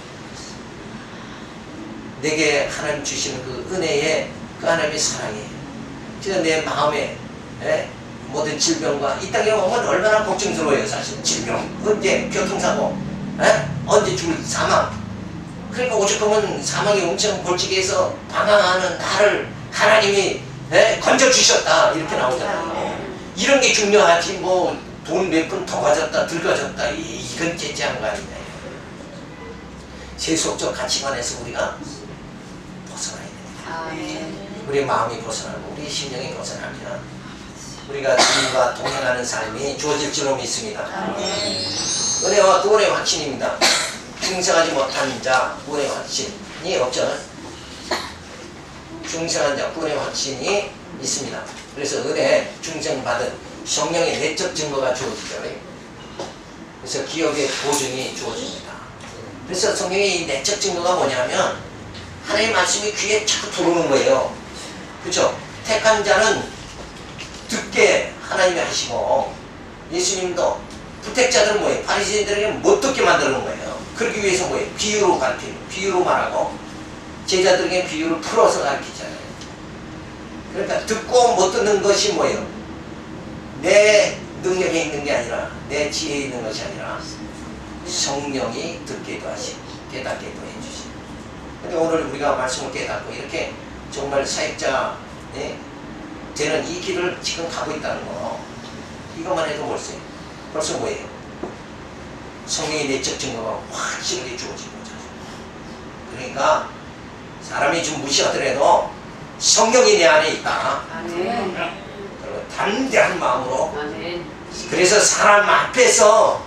내게 하나님 주시는 그 은혜에 그 하나님의 사랑이 진짜 내 마음에 모든 질병과 이 땅에 오면 얼마나 걱정스러워요. 사실 질병 언제 교통사고 언제 죽을 사망 그러니까 오죽하면 사망이 엄청 골치기에서 방황하는 나를 하나님이 건져주셨다 이렇게 나오잖아요. 이런 게 중요하지 뭐 돈 몇 푼 더 가졌다 덜 가졌다 이건 째째한 거 아니냐. 세속적 가치관에서 우리가 벗어나야 됩니다. 우리 마음이 벗어나고 우리 심령이 벗어나면 우리가 주님과 동행하는 삶이 주어질 줄로 믿습니다. 은혜와 구원의 확신입니다. 중생하지 못한 자 구원의 확신이 없죠. 중생한 자 구원의 확신이 있습니다. 그래서 은혜 중생받은 성령의 내적 증거가 주어지죠. 그래서 기업의 보증이 주어집니다. 그래서 성령의 내적 증거가 뭐냐면 하나님의 말씀이 귀에 자꾸 들어오는 거예요. 그렇죠? 택한 자는 듣게 하나님이 하시고 예수님도 부택자들은 뭐예요? 바리새인들에게 못 듣게 만드는 거예요. 그러기 위해서 뭐예요? 비유로 가르치는 비유로 말하고 제자들에게 비유를 풀어서 가르치잖아요. 그러니까 듣고 못 듣는 것이 뭐예요? 내 능력에 있는 게 아니라 내 지혜에 있는 것이 아니라 성령이 듣게도 하시고 깨닫게도 해주시고. 근데 오늘 우리가 말씀을 깨닫고 이렇게 정말 사역자 되는 이 길을 지금 가고 있다는 거 이것만 해도 벌써 뭐예요? 성령의 내적 증거가 확실하게 주어진 거죠. 그러니까 사람이 좀 무시하더라도 성령이 내 안에 있다. 그리고 담대한 마음으로 그래서 사람 앞에서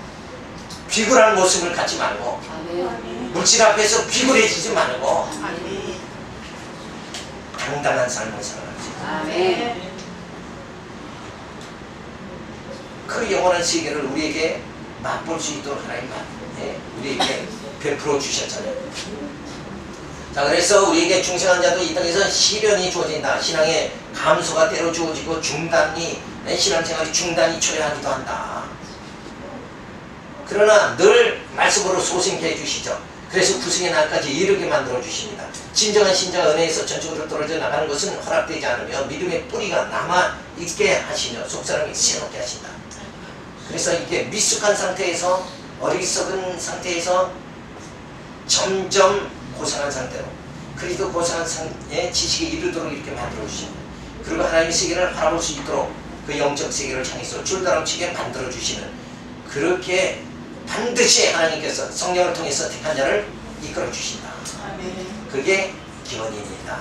비굴한 모습을 갖지 말고 물질 앞에서 비굴해지지 말고 당당한 삶을 살아가지. 그 영원한 세계를 우리에게 맛볼 수 있도록 하나님 우리에게 베풀어 주셨잖아요. 자, 그래서 우리에게 중생한 자도 이 땅에서 시련이 주어진다. 신앙의 감소가 때로 주어지고 신앙생활이 중단이 초래하기도 한다. 그러나 늘 말씀으로 소생케 해주시죠. 그래서 구속의 날까지 이르게 만들어 주십니다. 진정한 신자가 은혜에서 전적으로 떨어져 나가는 것은 허락되지 않으며 믿음의 뿌리가 남아있게 하시며 속사람이 새롭게 하신다. 그래서 이게 미숙한 상태에서 어리석은 상태에서 점점 고상한 상태로 그리스도 고상한 지식에 이르도록 이렇게 만들어 주십니다. 그리고 하나님의 세계를 바라볼 수 있도록 그 영적 세계를 향해서 줄다름치게 만들어 주시는 그렇게 반드시 하나님께서 성령을 통해서 택한 자를 이끌어 주신다. 그게 기원입니다.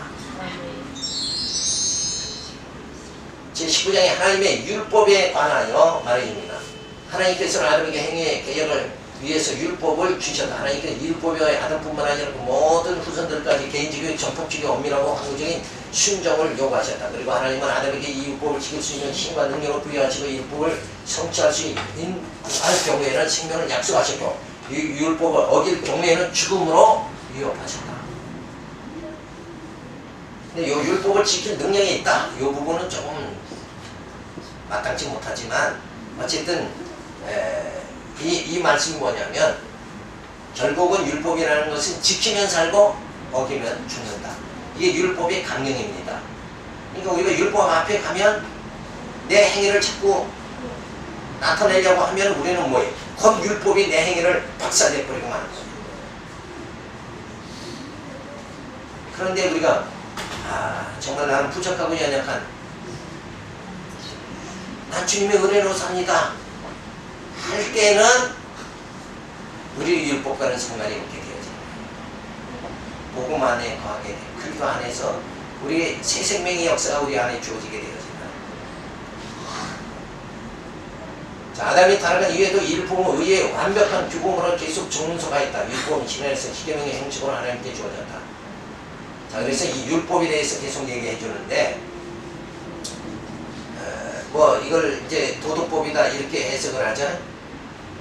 제19장에 하나님의 율법에 관하여 말해줍니다. 하나님께서는 아담에게 행위의 개혁을 위해서 율법을 주셨다. 하나님께서 율법의 아담뿐만 아니라 그 모든 후손들까지 개인적이고 전폭적이고 엄밀하고 항구적인 순종을 요구하셨다. 그리고 하나님은 아담에게 이 율법을 지킬 수 있는 힘과 능력을 부여하시고 이 율법을 성취할 수 있는 경우에는 생명을 약속하셨고 이 율법을 어길 경우에는 죽음으로 위협하셨다. 근데 이 율법을 지킬 능력이 있다. 이 부분은 조금 마땅치 못하지만 어쨌든 이 말씀이 뭐냐면 결국은 율법이라는 것은 지키면 살고 어기면 죽는다. 이게 율법의 강령입니다. 그러니까 우리가 율법 앞에 가면 내 행위를 자꾸 나타내려고 하면 우리는 뭐예요? 곧 율법이 내 행위를 박살내버리고 마는 거예요. 그런데 우리가 정말 나는 부족하고 연약한 난 주님의 은혜로 삽니다 할 때는 우리 율법과는 상관이 없게 되어집니다. 복음 안에 거하게 돼 그리스도 안에서 우리의 새 생명의 역사가 우리 안에 주어지게 되어집니다. 자, 아담이 타락한 이후에도 율법은 의의 완벽한 규범으로 계속 정문서가 있다. 율법은 신앙에서 희대명의 형식으로 하나님께 주어졌다. 자, 그래서 이 율법에 대해서 계속 얘기해 주는데 이걸 이제 도덕법이다 이렇게 해석을 하잖아요.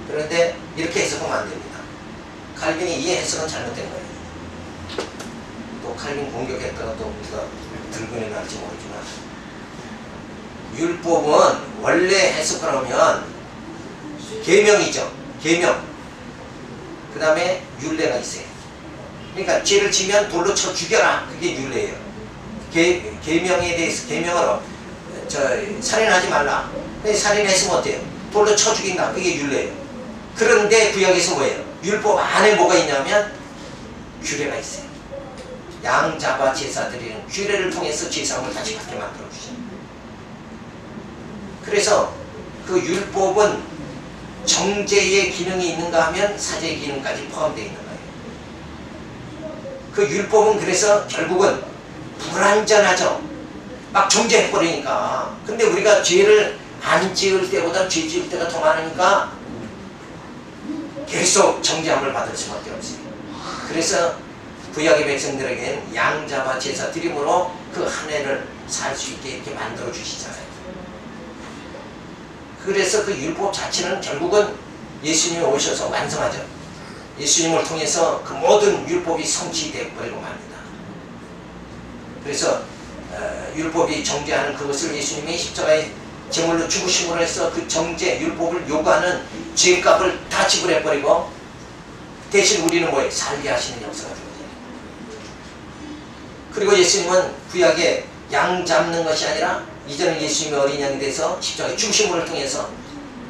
그런데 이렇게 해석하면 안 됩니다. 칼빈이 이 해석은 잘못된 거예요. 또 칼빈 공격했다가 또 우리가 들고는 날지 모르지만 율법은 원래 해석을 하면 계명이죠. 계명. 그 다음에 율례가 있어요. 그러니까 죄를 지면 돌로 쳐 죽여라. 그게 율례예요. 계명에 대해서 계명으로 살인하지 말라. 근데 살인했으면 어때요? 돌로 쳐 죽인다. 그게 율례예요. 그런데 구약에서 뭐예요? 율법 안에 뭐가 있냐면 규례가 있어요. 양 잡아 제사 드리는 규례를 통해서 제사함을 다시 받게 만들어 주죠. 그래서 그 율법은 정죄의 기능이 있는가 하면 사죄의 기능까지 포함되어 있는 거예요. 그 율법은 그래서 결국은 불완전하죠. 막 정죄해버리니까. 근데 우리가 죄를 안 지을 때보다 죄 지을 때가 더 많으니까 계속 정죄함을 받을 수밖에 없어요. 그래서 구약의 백성들에게는 양 잡아 제사 드림으로 그 한 해를 살 수 있게 이렇게 만들어 주시잖아요. 그래서 그 율법 자체는 결국은 예수님이 오셔서 완성하죠. 예수님을 통해서 그 모든 율법이 성취되어 버리고 맙니다. 그래서 율법이 정죄하는 그것을 예수님이 십자가에 제물로 죽으심으로 해서 그 정죄 율법을 요구하는 죄값을 다 지불해버리고 대신 우리는 뭐예요? 살게 하시는 역사가 주어져요. 그리고 예수님은 구약에 양 잡는 것이 아니라 이제는 예수님이 어린 양이 돼서 십자가의 죽으심을 통해서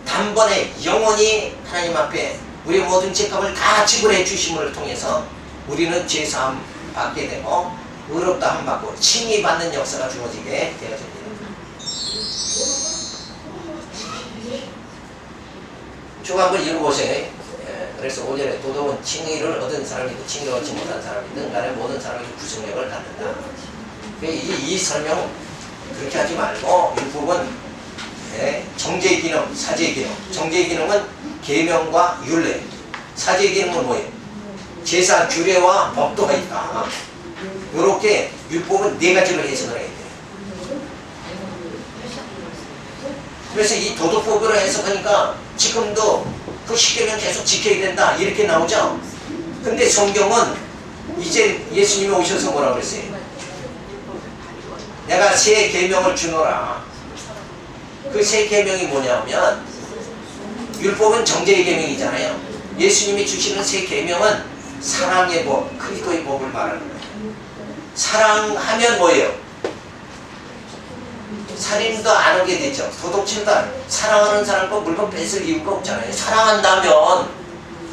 단번에 영원히 하나님 앞에 우리의 모든 죄값을 다 지불해 주심을 통해서 우리는 죄사함 받게 되고 의롭다함 받고 칭의 받는 역사가 주어지게 되어집니다. 쭉 한번 읽어보세요. 그래서 5절에 도덕은 칭의를 얻은 사람이고 칭의를 얻지 못한 사람이든 간에 모든 사람이 구속력을 갖는다. 이 설명 그렇게 하지 말고 율법은 정죄의 기능, 사죄의 기능. 정죄의 기능은 계명과 율례. 사죄의 기능은 뭐예요? 제사 규례와 법도가 있다. 이렇게 율법은 네 가지로 해석을 해야 돼요. 그래서 이 도덕법으로 해석하니까 지금도 그 십계명 계속 지켜야 된다 이렇게 나오죠. 근데 성경은 이제 예수님이 오셔서 뭐라고 그랬어요? 내가 새 계명을 주노라. 그 새 계명이 뭐냐면 율법은 정죄의 계명이잖아요. 예수님이 주시는 새 계명은 사랑의 법, 그리스도의 법을 말하는 거예요. 사랑하면 뭐예요? 살인도 안 하게 되죠. 도둑질도 사랑하는 사람과 물건 뺏을 이유가 없잖아요. 사랑한다면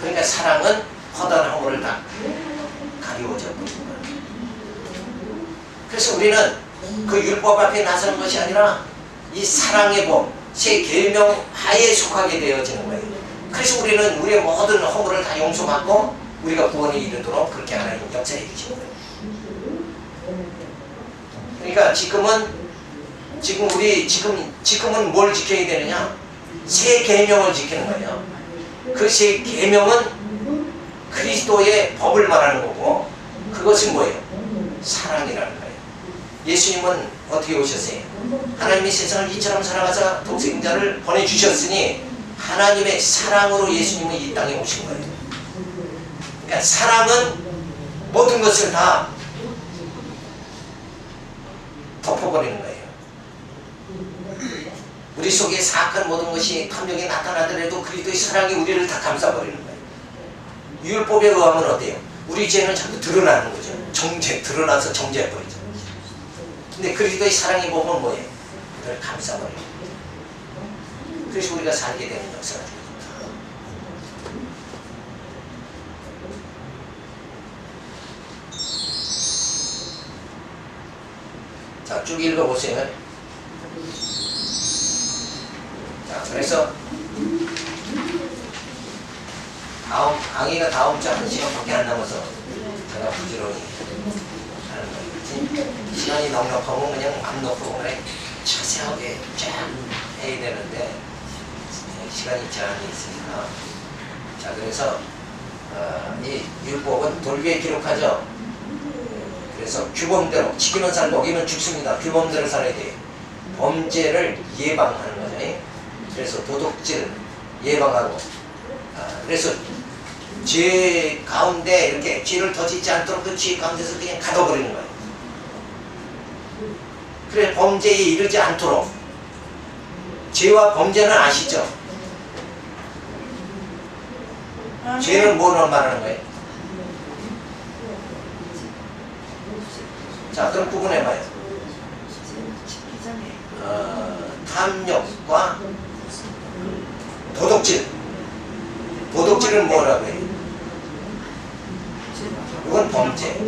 그러니까 사랑은 허다한 허물을 다 가리워져 버리는 거예요. 그래서 우리는 그 율법 앞에 나서는 것이 아니라 이 사랑의 법, 새 계명 하에 속하게 되어지는 거예요. 그래서 우리는 우리의 모든 허물을 다 용서받고 우리가 구원에 이르도록 그렇게 하나님 역사해 주신 거예요. 그러니까 지금은 지금은 뭘 지켜야 되느냐? 새 계명을 지키는 거예요. 그 새 계명은 그리스도의 법을 말하는 거고, 그것은 뭐예요? 사랑이라는 거예요. 예수님은 어떻게 오셨어요? 하나님이 세상을 이처럼 사랑하사 독생자를 보내주셨으니 하나님의 사랑으로 예수님은 이 땅에 오신 거예요. 그러니까 사랑은 모든 것을 다 덮어버리는 거예요. 우리 속에 사악한 모든 것이 탐욕에 나타나더라도 그리스도의 사랑이 우리를 다 감싸버리는 거예요. 율법에 의하면 어때요? 우리 죄는 자꾸 드러나는 거죠. 드러나서 정죄해버리죠. 근데 그리스도의 사랑이 보면 뭐예요? 그걸 감싸버려요. 그래서 우리가 살게 되는 역사가 됩니다. 자, 쭉 읽어보세요. 자, 그래서 강의가 다음 주 1시간밖에 안 남아서 제가 부지런히 하는 거예요. 시간이 넉넉하면 그냥 맘 놓고 그래 자세하게 쫙 해야 되는데 시간이 제한이 있으니까. 자, 그래서 이 율법은 돌기에 기록하죠. 그래서 규범대로 지키면 살고 어기면 죽습니다. 규범대로 살아야 돼요. 범죄를 예방하는 거죠. 그래서 도덕질 예방하고, 그래서 죄 가운데 이렇게 죄를 더 짓지 않도록 그 죄 가운데서 그냥 가둬버리는 거예요. 그래 범죄에 이르지 않도록. 죄와 범죄는 아시죠? 죄는 뭐를 말하는 거예요? 자, 그럼 구분해봐요. 탐욕과 도덕질. 도덕질은 뭐라고 해요? 이건 범죄.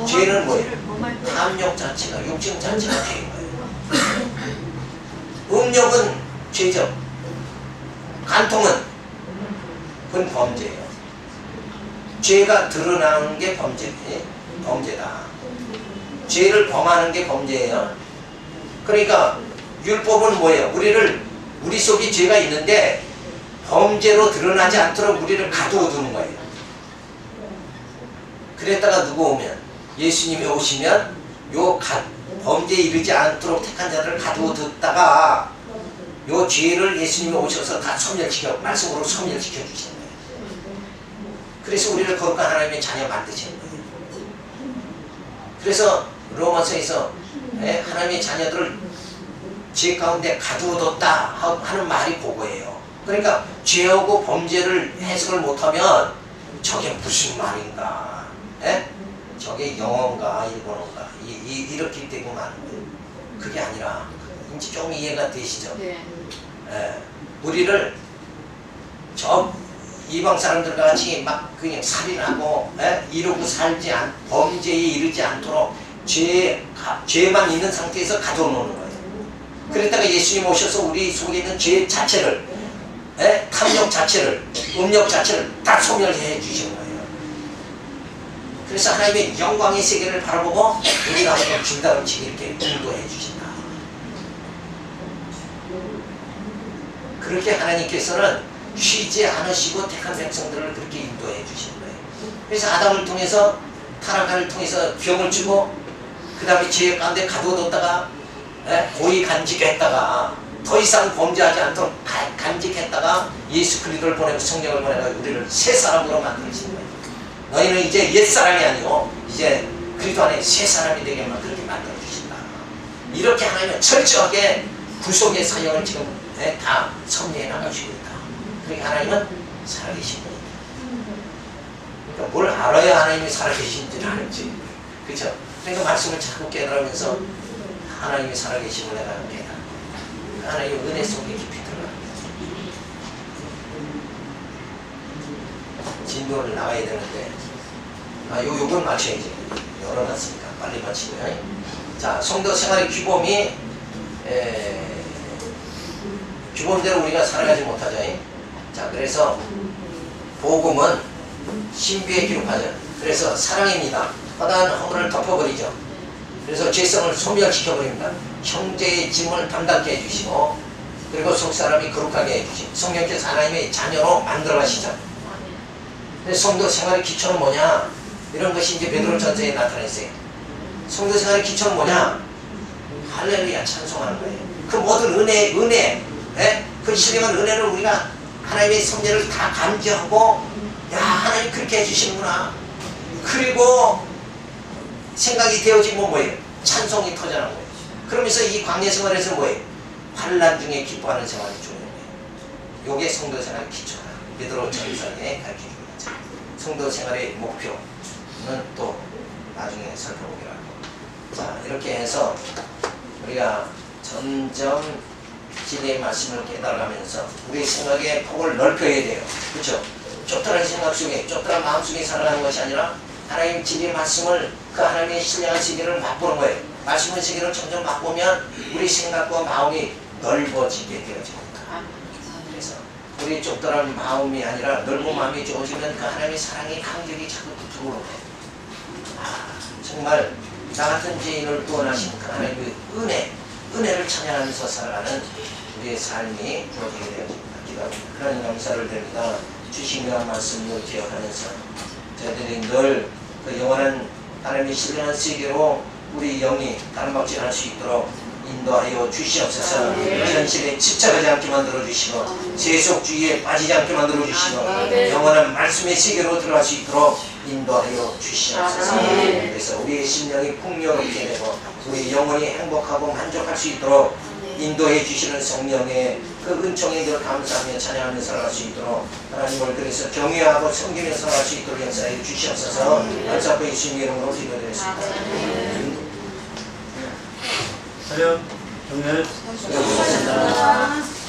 죄는 뭐예요? 탐욕 자체가, 욕심 자체가 죄인 거예요. 음욕은 죄죠. 간통은 그건 범죄예요. 죄가 드러나는 게 범죄다. 죄를 범하는 게 범죄예요. 그러니까 율법은 뭐예요? 우리 속에 죄가 있는데 범죄로 드러나지 않도록 우리를 가두어 두는 거예요. 그랬다가 누구 오면, 예수님이 오시면 범죄에 이르지 않도록 택한 자를 가두어 뒀다가 요 죄를 예수님이 오셔서 다 말씀으로 소멸시켜 주시는 거예요. 그래서 우리를 거룩한 하나님의 자녀 만드시는 거예요. 그래서 로마서에서 하나님의 자녀들을 죄 가운데 가두어뒀다 하는 말이 그거예요. 그러니까 죄하고 범죄를 해석을 못하면 저게 무슨 말인가, 저게 영어인가 일본어인가 이렇게 되고 마는 거예요. 그게 아니라 이제 좀 이해가 되시죠? 네. 우리를 저 이방 사람들과 같이 막 그냥 살인하고 이러고 범죄에 이르지 않도록 죄만 있는 상태에서 가둬 놓는 거예요. 그랬다가 예수님 오셔서 우리 속에 있는 죄 자체를, 탐욕 자체를, 음욕 자체를 다 소멸해 주시는 거예요. 그래서 하나님의 영광의 세계를 바라보고 우리가 한번 중단음식 이렇게 인도해 주신다. 그렇게 하나님께서는 쉬지 않으시고 택한 백성들을 그렇게 인도해 주시는 거예요. 그래서 아담을 통해서, 타락을 통해서 병을 주고, 그 다음에 죄 가운데 가둬뒀다가 고의 간직했다가 더 이상 범죄하지 않도록 간직했다가 예수 그리스도를 보내고 성령을 보내고 우리를 새 사람으로 만들어주신 거예요. 너희는 이제 옛 사람이 아니고 이제 그리스도 안에 새 사람이 되게만 그렇게 만들어주신다. 이렇게 하나님은 철저하게 구속의 사역을 지금 다 섭리해 나가시고 있다. 그러니까 하나님은 살아계신 분이다. 그러니까 뭘 알아야 하나님이 살아계신지를 알지. 그렇죠? 그러니까 말씀을 자꾸 깨달으면서 하나님이 살아계심을 내가 깨달아. 하나님의 은혜 속에 깊이 들어갑니다. 진도를 나가야 되는데 요건 맞춰야지. 열어놨으니까 빨리 맞추고요. 자, 성도 생활의 규범이 규범대로 우리가 살아가지 못하죠. 자, 그래서 복음은 신비에 기록하죠. 그래서 사랑입니다. 허다한 허물을 덮어버리죠. 그래서 죄성을 소멸시켜버립니다. 형제의 짐을 담당케 해주시고, 그리고 속 사람이 거룩하게 해주시고, 성령께서 하나님의 자녀로 만들어 가시죠. 근데 성도 생활의 기초는 뭐냐? 이런 것이 이제 베드로전서에 나타났어요. 성도 생활의 기초는 뭐냐? 할렐루야 찬송하는 거예요. 그 모든 은혜, 그 신령한 은혜를 우리가 하나님의 섭리를 다 감지하고, 야, 하나님 그렇게 해주시는구나. 그리고 생각이 되어지면 뭐예요? 찬송이 터져나는 거예요. 그러면서 이 광야 생활에서 뭐예요? 환난 중에 기뻐하는 생활이 중요해요. 요게 성도 생활의 기초다. 베드로 전서에 가르쳐주는 거죠. 성도 생활의 목표는 또 나중에 살펴보기로 하고. 자, 이렇게 해서 우리가 점점 진리의 말씀을 깨달아가면서 우리 생각의 폭을 넓혀야 돼요. 그렇죠? 쫓겨난 생각 속에, 쫓겨난 마음 속에 살아가는 것이 아니라 하나님 진리의 말씀을, 그 하나님의 신령한 세계를 맛보는 거예요. 말씀의 세계를 점점 맛보면 우리 생각과 마음이 넓어지게 되어집니다. 그래서 우리 쫓겨난 마음이 아니라 넓은 마음이 좋아지면 그 하나님의 사랑의 감격이 자꾸 들어오는 거예요. 정말 나 같은 죄인을 구원하신 그 하나님의 은혜를 찬양하면서 살아가는 우리의 삶이 주어지게 되어집니다. 기도합니다. 하나님 감사를 드립니다. 주신 그 말씀을 기억하면서 저희들이 늘 그 영원한 하나님의 신령한 세계로 우리 영이 다른 박질할 수 있도록 인도하여 주시옵소서. 현실에 집착하지 않게 만들어 주시고, 세속주의에 빠지지 않게 만들어 주시고, 영원한 말씀의 세계로 들어갈 수 있도록 인도하여 주시옵소서. 그래서 우리의 심령이 풍요롭게 되고 우리 영혼이 행복하고 만족할 수 있도록 인도해 주시는 성령의 그 은총에 늘 감사하며 찬양하며 살아갈 수 있도록 하나님을 그래서 경외하고 섬기며 살아갈 수 있도록 역사해 주시옵소서. 감사하고 예수님의 이름으로 기도드렸습니다. 촬영 정렬 수고하셨습니다.